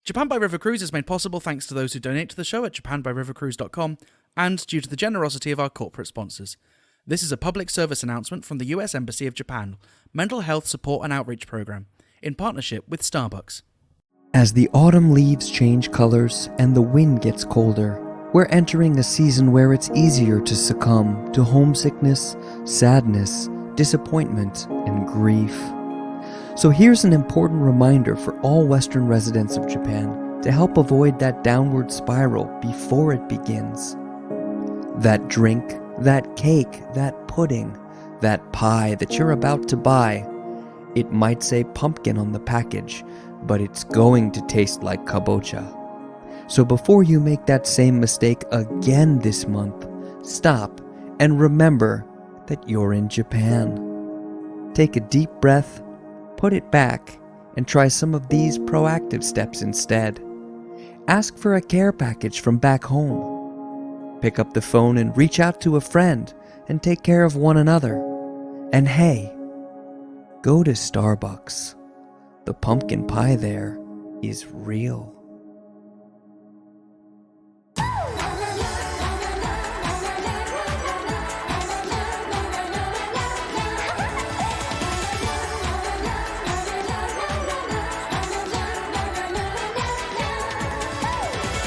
Japan by River Cruise is made possible thanks to those who donate to the show at japanbyrivercruise.com and due to the generosity of our corporate sponsors. This is a public service announcement from the US Embassy of Japan, Mental Health Support and Outreach Program, in partnership with Starbucks. As the autumn leaves change colors and the wind gets colder, we're entering a season where it's easier to succumb to homesickness, sadness, disappointment, and grief. So here's an important reminder for all Western residents of Japan to help avoid that downward spiral before it begins. That drink, that cake, that pudding, that pie that you're about to buy, it might say pumpkin on the package, but it's going to taste like kabocha. So before you make that same mistake again this month, stop and remember that you're in Japan. Take a deep breath, put it back, and try some of these proactive steps instead. Ask for a care package from back home. Pick up the phone and reach out to a friend and take care of one another. And hey, go to Starbucks. The pumpkin pie there is real.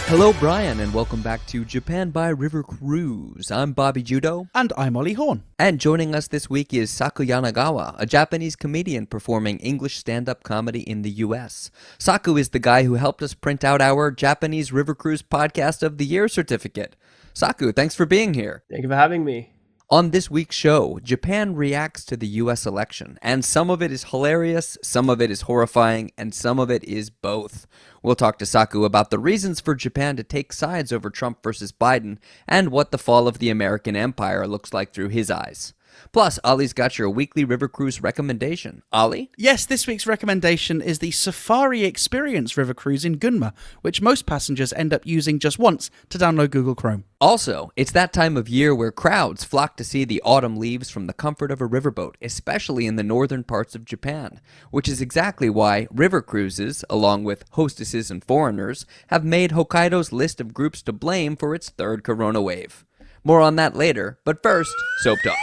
Hello, Brian, and welcome back to Japan by River Cruise. I'm Bobby Judo. And I'm Ollie Horn. And joining us this week is Saku Yanagawa, a Japanese comedian performing English stand-up comedy in the U.S. Saku is the guy who helped us print out our Japanese River Cruise Podcast of the Year certificate. Saku, thanks for being here. Thank you for having me. On this week's show, Japan reacts to the U.S. election, and some of it is hilarious, some of it is horrifying, and some of it is both. We'll talk to Saku about the reasons for Japan to take sides over Trump versus Biden, and what the fall of the American empire looks like through his eyes. Plus, Ollie's got your weekly River Cruise recommendation. Ollie? Yes, this week's recommendation is the Safari Experience River Cruise in Gunma, which most passengers end up using just once to download Google Chrome. Also, it's that time of year where crowds flock to see the autumn leaves from the comfort of a riverboat, especially in the northern parts of Japan, which is exactly why River Cruises, along with hostesses and foreigners, have made Hokkaido's list of groups to blame for its third corona wave. More on that later, but first, Soap Talk.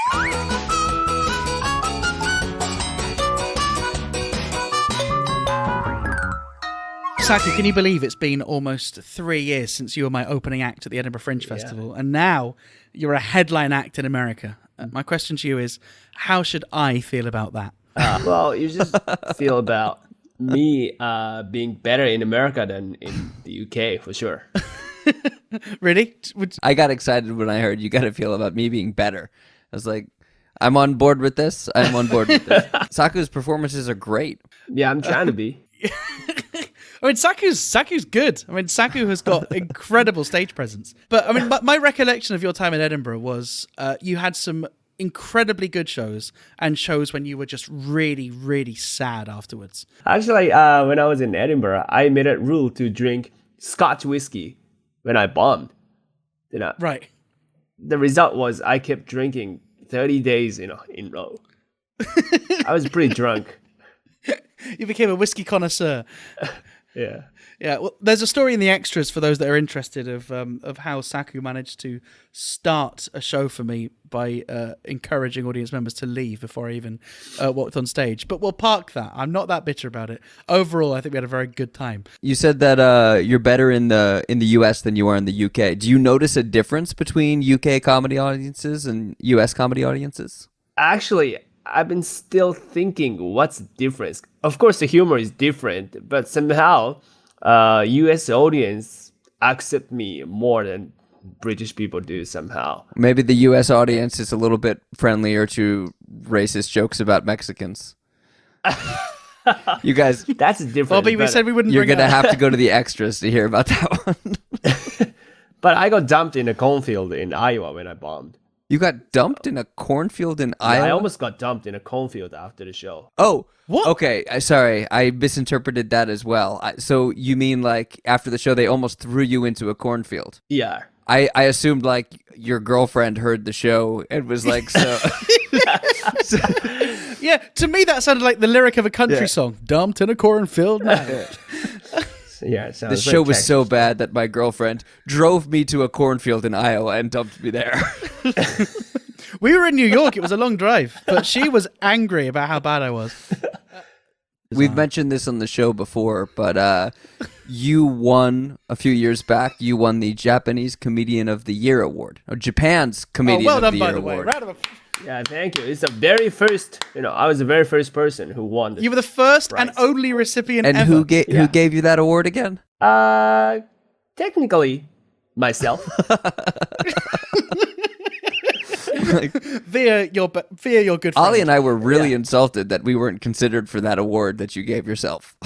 Saku, can you believe it's been almost 3 years since you were my opening act at the Edinburgh Fringe Festival, and now you're a headline act in America? My question to you is, how should I feel about that? Well, you just feel about me being better in America than in the UK, for sure. Really? I got excited when I heard you got to feel about me being better. I was like, I'm on board with this. I'm on board with this. Saku's performances are great. Yeah, I'm trying to be. I mean, Saku's good. I mean, Saku has got incredible stage presence. But I mean, my recollection of your time in Edinburgh was you had some incredibly good shows and shows when you were just really, really sad afterwards. Actually, when I was in Edinburgh, I made a rule to drink Scotch whiskey when I bombed. Right. The result was I kept drinking 30 days in a row. I was pretty drunk. You became a whiskey connoisseur. Yeah. Yeah, well, there's a story in the extras for those that are interested of how Saku managed to start a show for me by encouraging audience members to leave before I even walked on stage. But we'll park that. I'm not that bitter about it. Overall, I think we had a very good time. You said that you're better in the US than you are in the UK. Do you notice a difference between UK comedy audiences and US comedy audiences? Actually, I've been still thinking what's the difference. Of course, the humor is different, but somehow US audience accept me more than British people do somehow. Maybe the US audience is a little bit friendlier to racist jokes about Mexicans. You guys, that's different. Bobby, we said we wouldn't. You're gonna have to go to the extras to hear about that one. But I got dumped in a cornfield in Iowa when I bombed. You got dumped in a cornfield in Iowa? I almost got dumped in a cornfield after the show. Oh, what? Okay, sorry, I misinterpreted that as well. So you mean like after the show they almost threw you into a cornfield? Yeah. I assumed like your girlfriend heard the show and was like, so... Yeah, to me that sounded like the lyric of a country song. Dumped in a cornfield now. Yeah, The show was so bad that my girlfriend drove me to a cornfield in Iowa and dumped me there. We were in New York. It was a long drive, but she was angry about how bad I was. We've mentioned this on the show before, but you won a few years back. You won the Japanese Comedian of the Year award, or Japan's Comedian well of done, the by Year the way. award. Round of applause. Yeah, thank you. It's the very first, I was the very first person who won this. You were the first prize. and only recipient And ever. who gave you that award again? Technically, myself. Via your good friend. Ollie and I were really insulted that we weren't considered for that award that you gave yourself.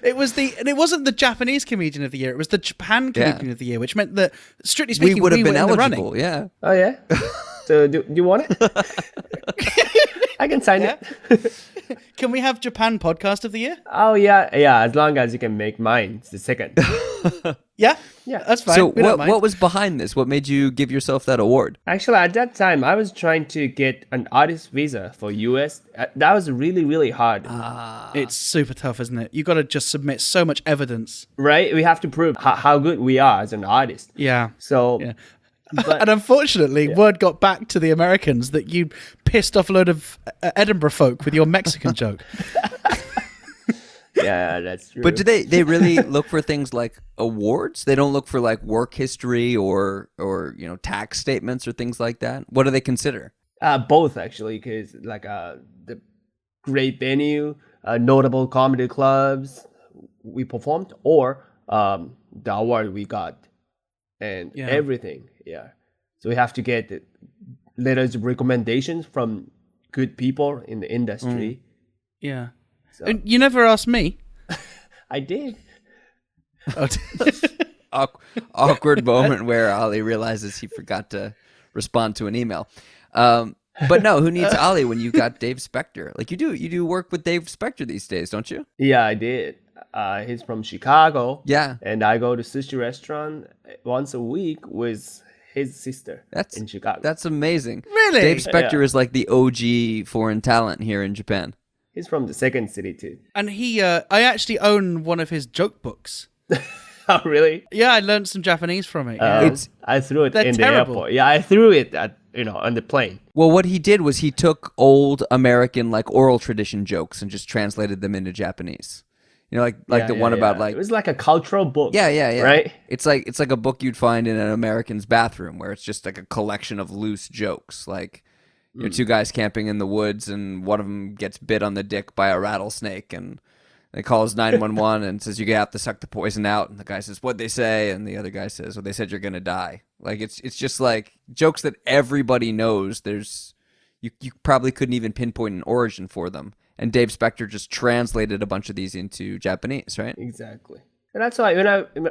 It wasn't the Japanese Comedian of the Year. It was the Japan Comedian of the Year, which meant that, strictly speaking, we would have been were in the running. eligible. Yeah. Oh, yeah? So do you want it? I can sign it. Can we have Japan Podcast of the Year? Oh, yeah. Yeah, as long as you can make mine. It's the second. Yeah? Yeah. That's fine. So We don't mind. what was behind this? What made you give yourself that award? Actually, at that time, I was trying to get an artist visa for US. That was really, really hard. It's super tough, isn't it? You got to just submit so much evidence. Right? We have to prove how good we are as an artist. Yeah. So, Yeah. but And unfortunately, word got back to the Americans that you pissed off a load of Edinburgh folk with your Mexican joke. yeah, that's true. But do they really look for things like awards? They don't look for like work history or tax statements or things like that. What do they consider? Both, actually, because like the great venue, notable comedy clubs we performed, or the award we got, and everything. Yeah. So we have to get letters of recommendations from good people in the industry. Yeah. So And you never asked me. I did. Awkward moment where Ollie realizes he forgot to respond to an email. But no, who needs Ollie when you got Dave Spector? Like you do work with Dave Spector these days, don't you? Yeah, I did. He's from Chicago. Yeah. And I go to sushi restaurant once a week with his sister in Chicago. That's amazing. Really? Dave Spector is like the OG foreign talent here in Japan. He's from the second city too. And I actually own one of his joke books. Oh, really? Yeah, I learned some Japanese from it. Yeah. I threw it They're in terrible. the airport. Yeah, I threw it on the plane. Well, what he did was he took old American like oral tradition jokes and just translated them into Japanese. The one about like it was like a cultural book. Yeah. Right? It's like a book you'd find in an American's bathroom where it's just like a collection of loose jokes. Like two guys camping in the woods and one of them gets bit on the dick by a rattlesnake and they calls 911 and says you have to suck the poison out, and the guy says what'd they say, and the other guy says well they said you're gonna die. Like it's just like jokes that everybody knows. You probably couldn't even pinpoint an origin for them. And Dave Spector just translated a bunch of these into Japanese, right? Exactly. And that's why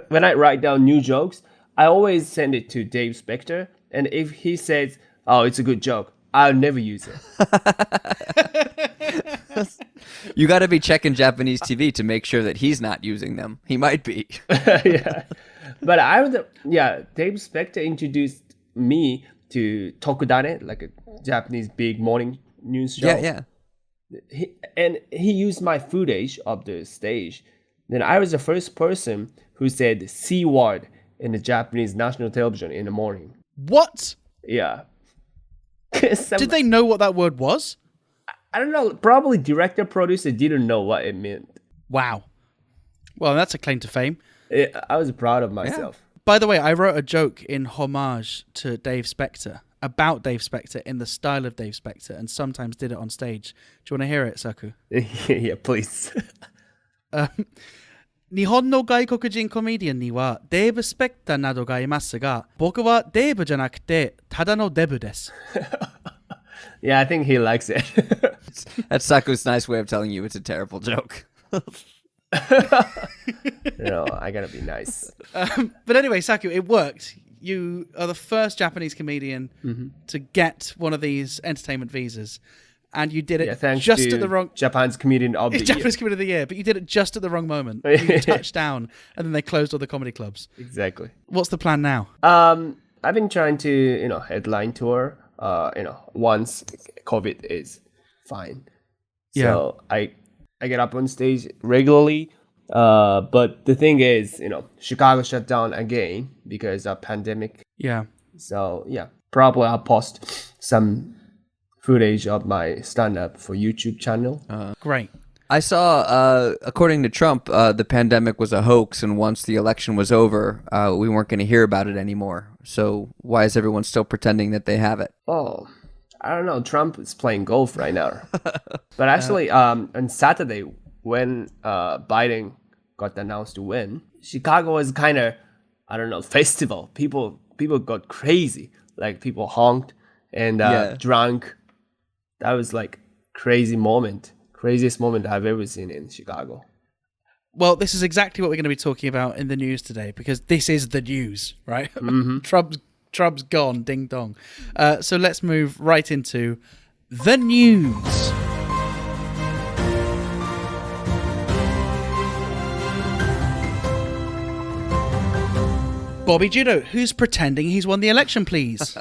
when I write down new jokes, I always send it to Dave Spector. And if he says, "Oh, it's a good joke," I'll never use it. You got to be checking Japanese TV to make sure that he's not using them. He might be. Yeah. But Dave Spector introduced me to Tokudane, like a Japanese big morning news show. Yeah. He used my footage of the stage. Then I was the first person who said C word in the Japanese national television in the morning. What? Yeah. Did they know what that word was? I don't know. Probably director, producer didn't know what it meant. Wow. Well, that's a claim to fame. I was proud of myself. By the way, I wrote a joke in homage to Dave Spector, about Dave Spector in the style of Dave Spector, and sometimes did it on stage. Do you want to hear it, Saku? Yeah, please. 日本の外国人コメディアンにはデーブ・スペクターなどがいますが、僕はデーブじゃなくてただのデブです。Yeah, I think he likes it. That's Saku's nice way of telling you it's a terrible joke. I gotta be nice. But anyway, Saku, it worked. You are the first Japanese comedian to get one of these entertainment visas. And you did it just at the wrong... Japan's Comedian of the Year. Japanese Comedian of the Year, but you did it just at the wrong moment. You touched down, and then they closed all the comedy clubs. Exactly. What's the plan now? I've been trying to, headline tour, once COVID is fine. So I I get up on stage regularly. But the thing is, Chicago shut down again because of pandemic. Yeah. So yeah, probably I'll post some footage of my stand-up for YouTube channel. Great. I saw, according to Trump, the pandemic was a hoax, and once the election was over, we weren't going to hear about it anymore. So why is everyone still pretending that they have it? Oh, I don't know. Trump is playing golf right now. But actually, on Saturday, when Biden got announced to win, Chicago was kind of, I don't know, festival. People got crazy. Like people honked and drunk. That was like crazy moment. Craziest moment I've ever seen in Chicago. Well, this is exactly what we're going to be talking about in the news today, because this is the news, right? Mm-hmm. Trump's gone, ding dong. So let's move right into the news. Bobby Judo, who's pretending he's won the election, please?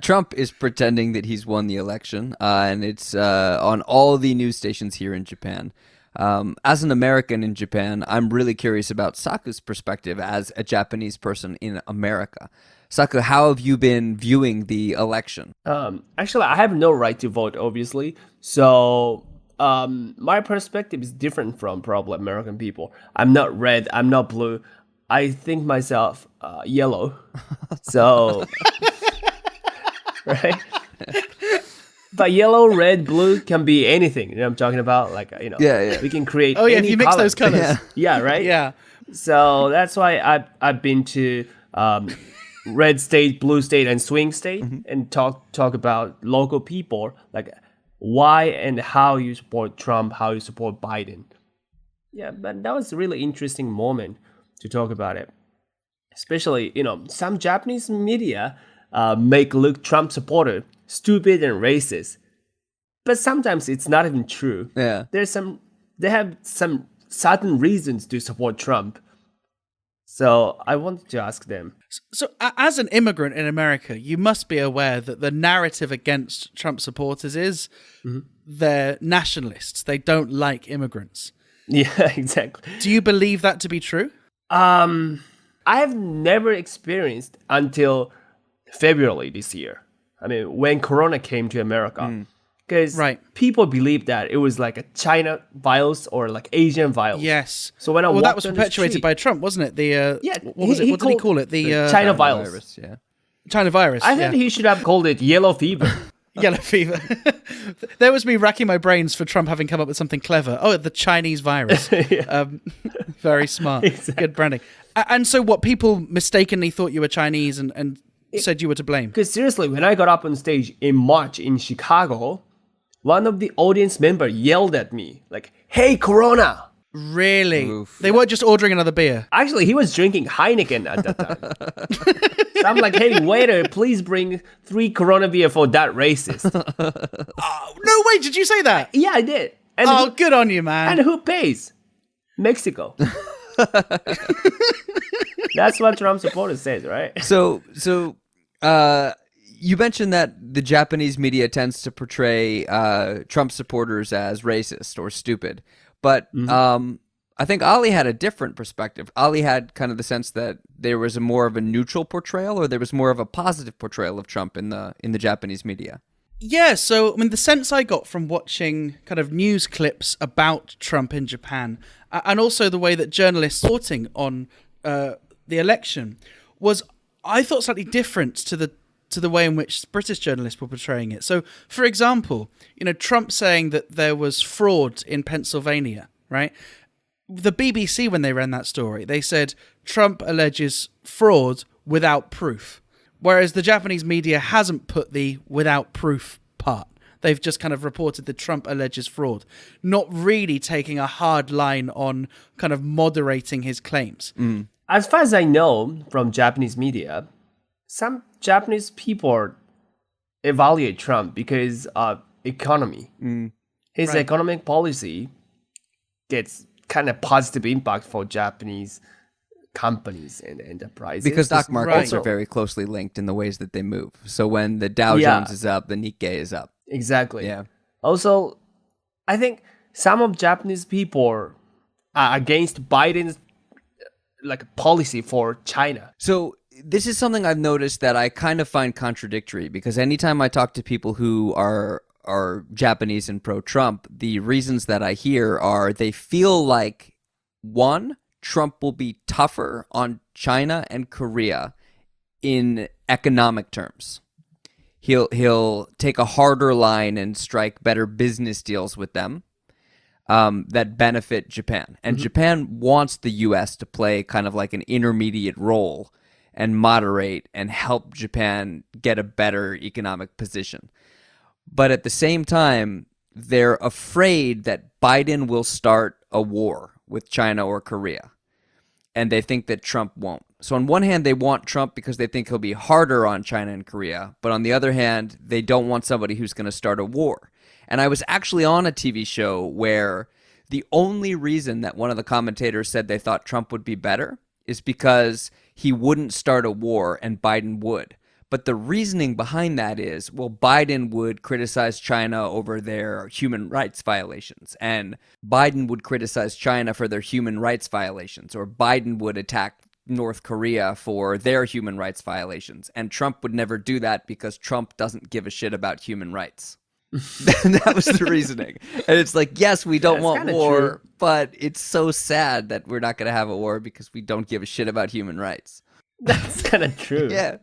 Trump is pretending that he's won the election, and it's on all the news stations here in Japan. As an American in Japan, I'm really curious about Saku's perspective as a Japanese person in America. Saku, how have you been viewing the election? Actually, I have no right to vote, obviously. So my perspective is different from probably American people. I'm not red. I'm not blue. I think myself yellow. So, right? But yellow, red, blue can be anything. You know what I'm talking about? Like, Yeah. we can create. Oh yeah, any if you mix color. those colors. Yeah, right? Yeah. So that's why I've been to red state, blue state, and swing state, and talk about local people, like why and how you support Trump, how you support Biden. Yeah, but that was a really interesting moment to talk about it. Especially, some Japanese media make look Trump supporter stupid and racist, but sometimes it's not even true. Yeah. They have some certain reasons to support Trump. So I wanted to ask them. So as an immigrant in America, you must be aware that the narrative against Trump supporters is they're nationalists. They don't like immigrants. Yeah, exactly. Do you believe that to be true? I have never experienced until February this year. I mean, when Corona came to America, because people believed that it was like a China virus or like Asian virus. Yes. So when I that walked was on the perpetuated street- by Trump, wasn't it? The what was it? he What did he called call it? The China virus. Yeah. China virus. I think he should have called it yellow fever. Yellow fever. There was me racking my brains for Trump having come up with something clever. Oh, the Chinese virus. Very smart. Exactly. Good branding. And so what, people mistakenly thought you were Chinese and said you were to blame? Because seriously, when I got up on stage in March in Chicago, one of the audience members yelled at me like, "Hey, Corona!" Really? Oof. They weren't just ordering another beer. Actually, he was drinking Heineken at that time. So I'm like, "Hey, waiter, please bring 3 Corona beer for that racist." Oh, no way, did you say that? Yeah, I did. And Oh, good on you, man. and who pays? Mexico. That's what Trump supporters says, right? So, you mentioned that the Japanese media tends to portray Trump supporters as racist or stupid, but I think Ali had a different perspective. Ali had kind of the sense that there was more of a neutral portrayal, or there was more of a positive portrayal of Trump in the Japanese media. Yeah, so I mean, the sense I got from watching kind of news clips about Trump in Japan, and also the way that journalists reporting on the election, was, I thought, slightly different to the way in which British journalists were portraying it. So, for example, Trump saying that there was fraud in Pennsylvania, right? The BBC, when they ran that story, they said Trump alleges fraud without proof. Whereas the Japanese media hasn't put the without proof part. They've just kind of reported that Trump alleges fraud, not really taking a hard line on kind of moderating his claims. As far as I know from Japanese media, some Japanese people evaluate Trump because of economy. His economic policy gets kind of positive impact for Japanese companies and enterprises. Because stock markets Right. are very closely linked in the ways that they move. So when the Dow Yeah. Jones is up, the Nikkei is up. Exactly. Yeah. Also, I think some of Japanese people are against Biden's like policy for China. So this is something I've noticed that I kind of find contradictory, because anytime I talk to people who are Japanese and pro-Trump, the reasons that I hear are they feel like, one, Trump will be tougher on China and Korea in economic terms. He'll take a harder line and strike better business deals with them that benefit Japan. And Japan wants the U.S. to play kind of like an intermediate role and moderate and help Japan get a better economic position. But at the same time, they're afraid that Biden will start a war with China or Korea. And they think that Trump won't. So on one hand, they want Trump because they think he'll be harder on China and Korea. But on the other hand, they don't want somebody who's going to start a war. And I was actually on a TV show where the only reason that one of the commentators said they thought Trump would be better is because he wouldn't start a war and Biden would. But the reasoning behind that is, well, Biden would criticize China over their human rights violations, and Biden would criticize China for their human rights violations, or Biden would attack North Korea for their human rights violations, and Trump would never do that because Trump doesn't give a shit about human rights. That was the reasoning. And it's like, yes, we don't want war, true. but it's so sad that we're not going to have a war because we don't give a shit about human rights. That's kind of true. Yeah.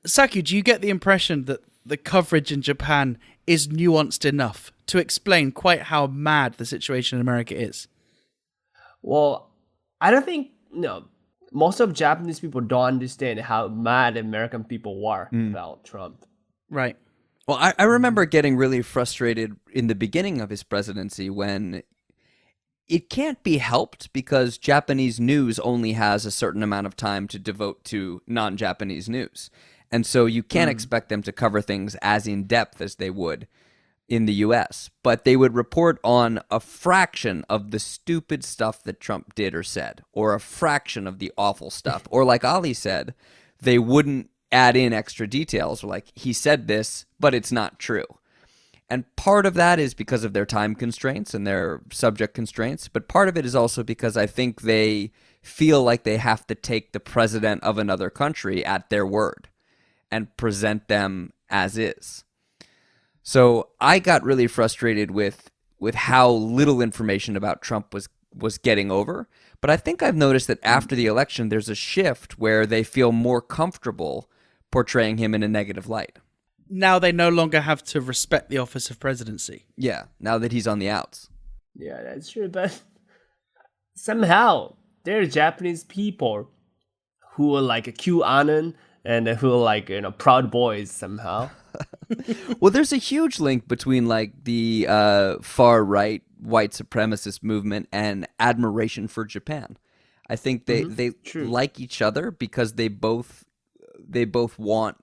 Saku, do you get the impression that the coverage in Japan is nuanced enough to explain quite how mad the situation in America is? Well, I don't think, most of Japanese people don't understand how mad American people were about Trump. Right. Well, I remember getting really frustrated in the beginning of his presidency when it can't be helped because Japanese news only has a certain amount of time to devote to non-Japanese news. And so you can't expect them to cover things as in depth as they would in the US. But they would report on a fraction of the stupid stuff that Trump did or said, or a fraction of the awful stuff. Or like Ali said, they wouldn't add in extra details, like he said this, but it's not true. And part of that is because of their time constraints and their subject constraints, but part of it is also because I think they feel like they have to take the president of another country at their word and present them as is. So I got really frustrated with how little information about Trump was getting over, but I think I've noticed that after the election there's a shift where they feel more comfortable portraying him in a negative light. Now they no longer have to respect the office of presidency. Yeah, now that he's on the outs. Yeah, that's true. But somehow there are Japanese people who are like a QAnon and who are like, Proud Boys somehow. Well, there's a huge link between like the far right white supremacist movement and admiration for Japan. I think they True. like each other because they both want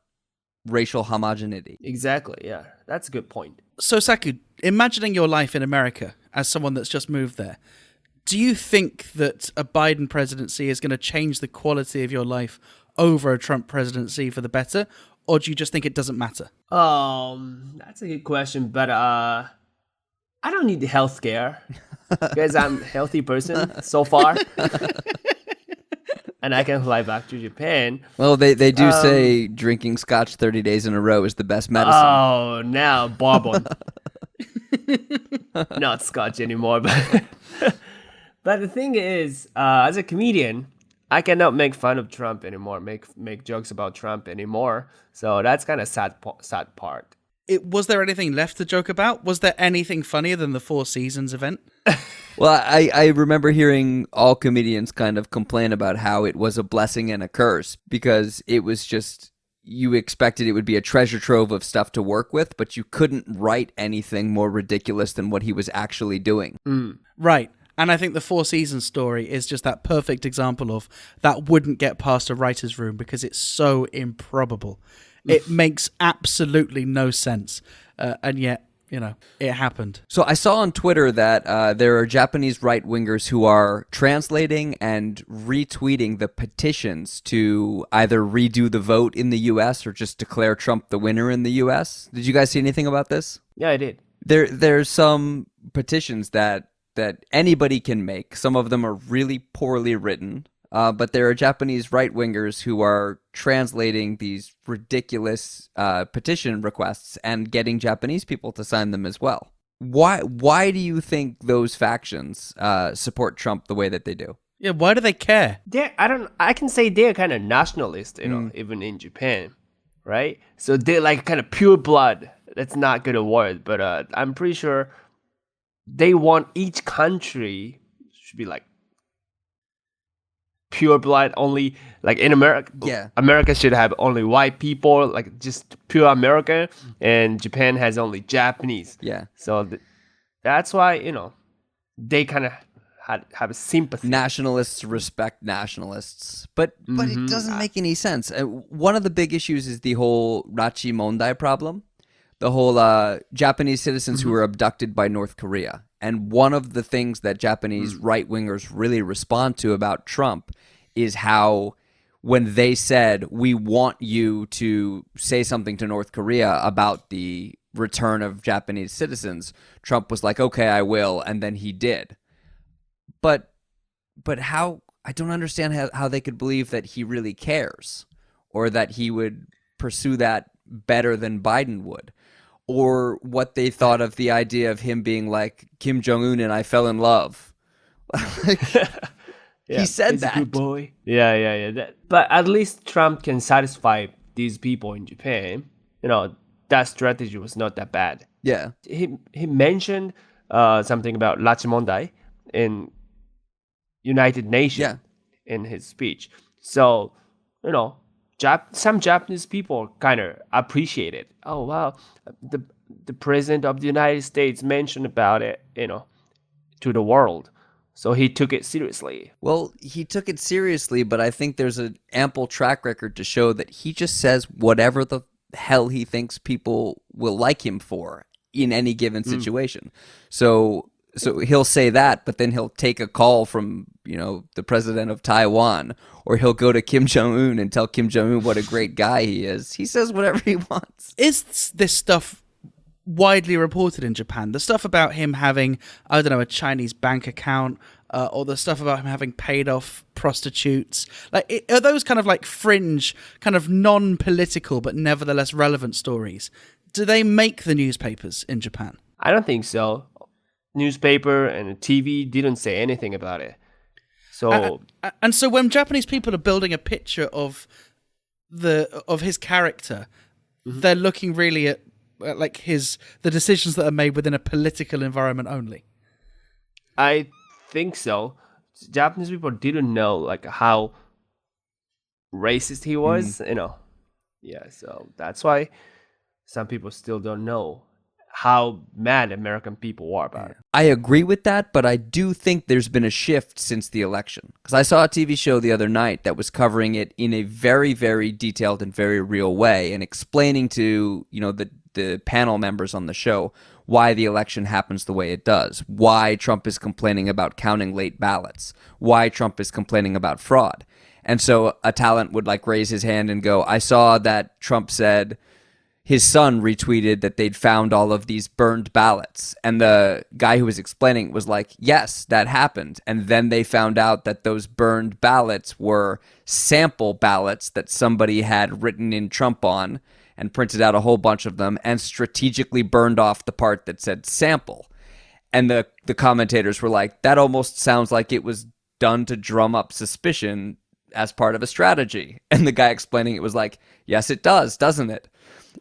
racial homogeneity. Exactly, yeah. That's a good point. So, Saku, imagining your life in America as someone that's just moved there, do you think that a Biden presidency is going to change the quality of your life over a Trump presidency for the better, or do you just think it doesn't matter? That's a good question, but I don't need the health care because I'm a healthy person so far. And I can fly back to Japan. Well, they do say drinking scotch 30 days in a row is the best medicine. Oh, now bourbon. Not scotch anymore. But the thing is, as a comedian, I cannot make fun of Trump anymore, make jokes about Trump anymore. So that's kind of sad part. Was there anything left to joke about? Was there anything funnier than the Four Seasons event? Well, I remember hearing all comedians kind of complain about how it was a blessing and a curse because it was just, you expected it would be a treasure trove of stuff to work with, but you couldn't write anything more ridiculous than what he was actually doing. Right. And I think the Four Seasons story is just that perfect example of that wouldn't get past a writer's room because it's so improbable. It makes absolutely no sense. And yet, it happened. So I saw on Twitter that there are Japanese right-wingers who are translating and retweeting the petitions to either redo the vote in the U.S. or just declare Trump the winner in the U.S. Did you guys see anything about this? Yeah, I did. There's some petitions that anybody can make. Some of them are really poorly written, but there are Japanese right-wingers who are translating these ridiculous petition requests and getting Japanese people to sign them as well. Why do you think those factions support Trump the way that they do? Yeah, why do they care? I can say they're kind of nationalist, even in Japan, right? So they're like kind of pure blood. That's not good a word, but I'm pretty sure they want each country should be like pure blood only. Like in America, America should have only white people, like just pure American, and Japan has only Japanese. Yeah. So that's why they kind of have a sympathy. Nationalists respect nationalists, but it doesn't make any sense. One of the big issues is the whole Rachi Mondai problem. The whole Japanese citizens who were abducted by North Korea. And one of the things that Japanese right-wingers really respond to about Trump is how when they said, we want you to say something to North Korea about the return of Japanese citizens, Trump was like, okay, I will, and then he did. But how, I don't understand how they could believe that he really cares or that he would pursue that better than Biden would. Or what they thought of the idea of him being like Kim Jong-un and I fell in love. He said that. Good boy. Yeah. But at least Trump can satisfy these people in Japan. That strategy was not that bad. Yeah. He mentioned something about Lachimondai in United Nations in his speech. So, some Japanese people kind of appreciate it. Oh wow, the president of the United States mentioned about it, to the world. So he took it seriously. Well, he took it seriously, but I think there's an ample track record to show that he just says whatever the hell he thinks people will like him for in any given situation. So he'll say that, but then he'll take a call from, the president of Taiwan, or he'll go to Kim Jong-un and tell Kim Jong-un what a great guy he is. He says whatever he wants. Is this stuff widely reported in Japan? The stuff about him having, I don't know, a Chinese bank account, or the stuff about him having paid off prostitutes. Are those kind of like fringe, kind of non-political, but nevertheless relevant stories? Do they make the newspapers in Japan? I don't think so. Newspaper and TV didn't say anything about it. So and so when Japanese people are building a picture of his character, they're looking really at like the decisions that are made within a political environment only. I think so. Japanese people didn't know like how racist he was, Yeah, so that's why some people still don't know how mad American people are about it. I agree with that, but I do think there's been a shift since the election. Because I saw a TV show the other night that was covering it in a very, very detailed and very real way and explaining to, the panel members on the show why the election happens the way it does, why Trump is complaining about counting late ballots, why Trump is complaining about fraud. And so a talent would like raise his hand and go, I saw that Trump said his son retweeted that they'd found all of these burned ballots. And the guy who was explaining it was like, yes, that happened. And then they found out that those burned ballots were sample ballots that somebody had written in Trump on and printed out a whole bunch of them and strategically burned off the part that said sample. And the commentators were like, that almost sounds like it was done to drum up suspicion as part of a strategy. And the guy explaining it was like, yes, it does, doesn't it?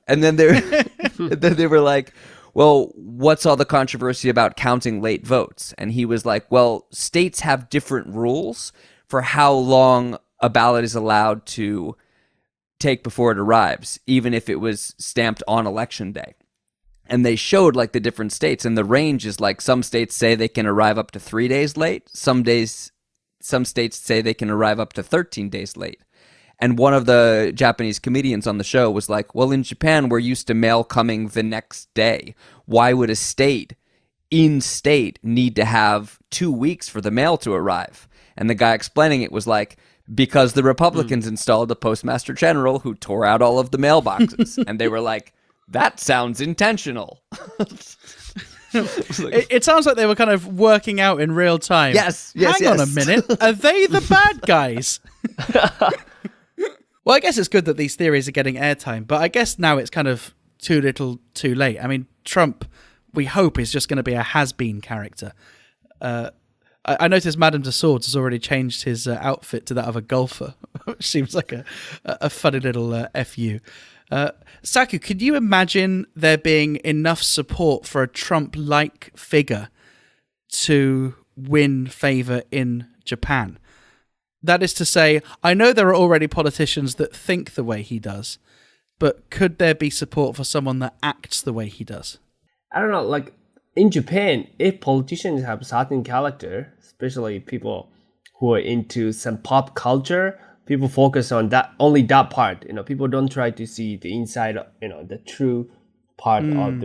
And then they were like, well, what's all the controversy about counting late votes? And he was like, well, states have different rules for how long a ballot is allowed to take before it arrives, even if it was stamped on election day. And they showed like the different states, and the range is like some states say they can arrive up to 3 days late. Some states say they can arrive up to 13 days late. And one of the Japanese comedians on the show was like, well, in Japan, we're used to mail coming the next day. Why would a state need to have 2 weeks for the mail to arrive? And the guy explaining it was like, because the Republicans installed a postmaster general who tore out all of the mailboxes. And they were like, that sounds intentional. It sounds like they were kind of working out in real time. Yes. Hang on a minute. Are they the bad guys? Well, I guess it's good that these theories are getting airtime, but I guess now it's kind of too little too late. I mean, Trump, we hope, is just going to be a has-been character. I noticed Madame Tussauds has already changed his outfit to that of a golfer, which seems like a funny little FU. Saku, could you imagine there being enough support for a Trump-like figure to win favour in Japan? That is to say, I know there are already politicians that think the way he does, but could there be support for someone that acts the way he does? I don't know, like in Japan, if politicians have certain character, especially people who are into some pop culture, people focus on that, only that part. People don't try to see the inside, the true part of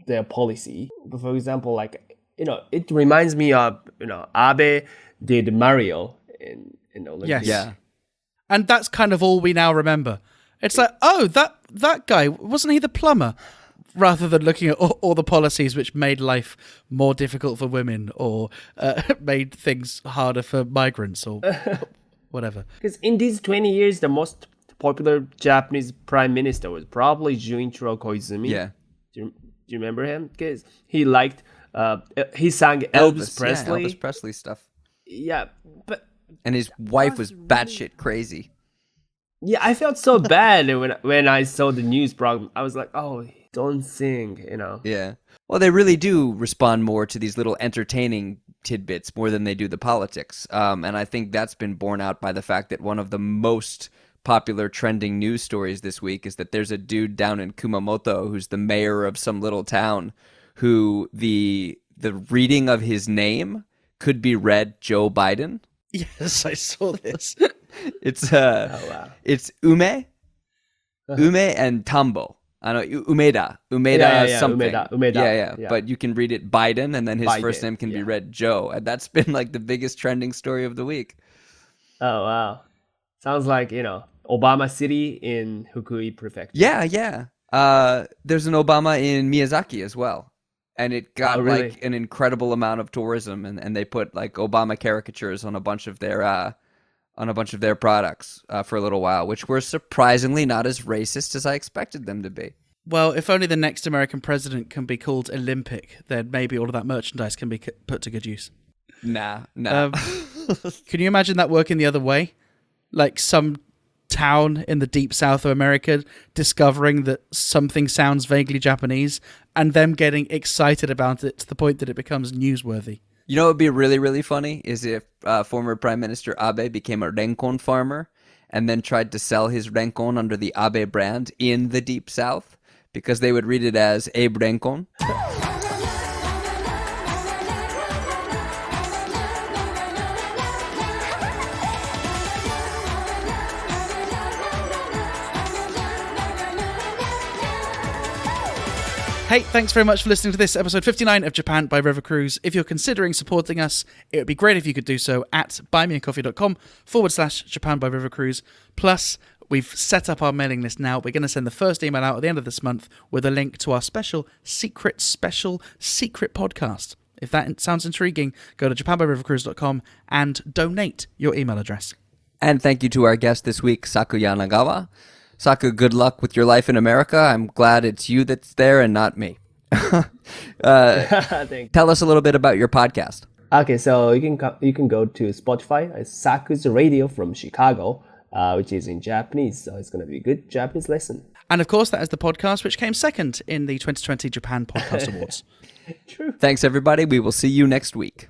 their policy. But for example, like, it reminds me of, Abe did Mario in Olympics. Yes. Yeah. And that's kind of all we now remember. It's like, oh, that guy, wasn't he the plumber? Rather than looking at all the policies which made life more difficult for women or made things harder for migrants or whatever. Because in these 20 years, the most popular Japanese prime minister was probably Junichiro Koizumi. Yeah. Do you remember him? Because he liked, he sang Elvis Presley. Yeah, Elvis Presley stuff. Yeah, but... And his wife was batshit crazy. Yeah, I felt so bad when I saw the news program. I was like, oh, don't sing, Yeah. Well, they really do respond more to these little entertaining tidbits more than they do the politics. And I think that's been borne out by the fact that one of the most popular trending news stories this week is that there's a dude down in Kumamoto who's the mayor of some little town who the reading of his name could be read Joe Biden. Yes, I saw this. It's it's Ume and Tambo. I know Umeda something. Umeda. Yeah. But you can read it Biden, and then his first name can be read Joe, and that's been like the biggest trending story of the week. Oh wow, sounds like Obama City in Fukui Prefecture. Yeah. There's an Obama in Miyazaki as well, and it got like an incredible amount of tourism, and they put like Obama caricatures on a bunch of their products for a little while, which were surprisingly not as racist as I expected them to be. Well, if only the next American president can be called Olympic, then maybe all of that merchandise can be put to good use. Nah. Can you imagine that working the other way? Like some town in the deep south of America discovering that something sounds vaguely Japanese and them getting excited about it to the point that it becomes newsworthy. You know what would be really, really funny is if former Prime Minister Abe became a renkon farmer and then tried to sell his renkon under the Abe brand in the Deep South, because they would read it as Abe Renkon. Hey, thanks very much for listening to this episode 59 of Japan by River Cruise. If you're considering supporting us, it would be great if you could do so at buymeacoffee.com/Japan by River Cruise. Plus, we've set up our mailing list now. We're going to send the first email out at the end of this month with a link to our secret podcast. If that sounds intriguing, go to japanbyrivercruise.com and donate your email address. And thank you to our guest this week, Saku Yanagawa. Saku, good luck with your life in America. I'm glad it's you that's there and not me. Tell us a little bit about your podcast. Okay, so you can go to Spotify. It's Saku's Radio from Chicago, which is in Japanese. So it's going to be a good Japanese lesson. And of course, that is the podcast which came second in the 2020 Japan Podcast Awards. True. Thanks, everybody. We will see you next week.